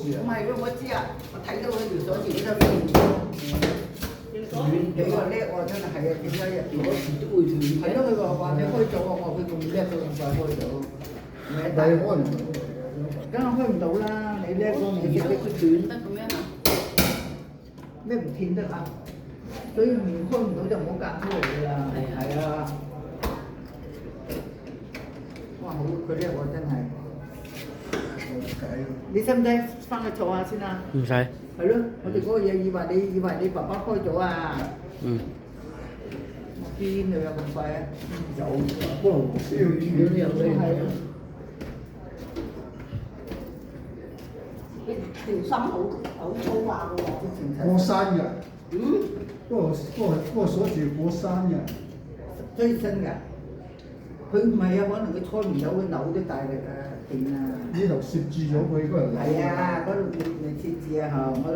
字啊？唔係喎，我知啊，我睇到嗰條鎖匙嗰度斷，你個叻喎，真係係啊，點解入邊嗰時都會斷？係咯，佢話你開咗啊，我話佢咁叻到咁快開到，唔係但係開唔到，梗係開唔到啦，你叻嗰個你識得佢斷得咁樣啊？咩唔斷得啊？所以唔開唔到就唔好夾出嚟㗎啦，係啊。哇！好，佢叻喎，真係。你使唔使翻去坐下先啊？唔使。係咯，我哋嗰個嘢以為你爸爸開咗啊！嗯。我邊度有咁快啊？有，不過需要醫院有係啊！條心好粗話嘅喎。過生日，嗯？嗰個鎖匙過生日，追新㗎。佢唔係啊，可能佢開唔到，佢扭啲大力啊，電啊！呢度攝住咗佢嗰個樓。係啊，嗰度咪設置啊嚇，我。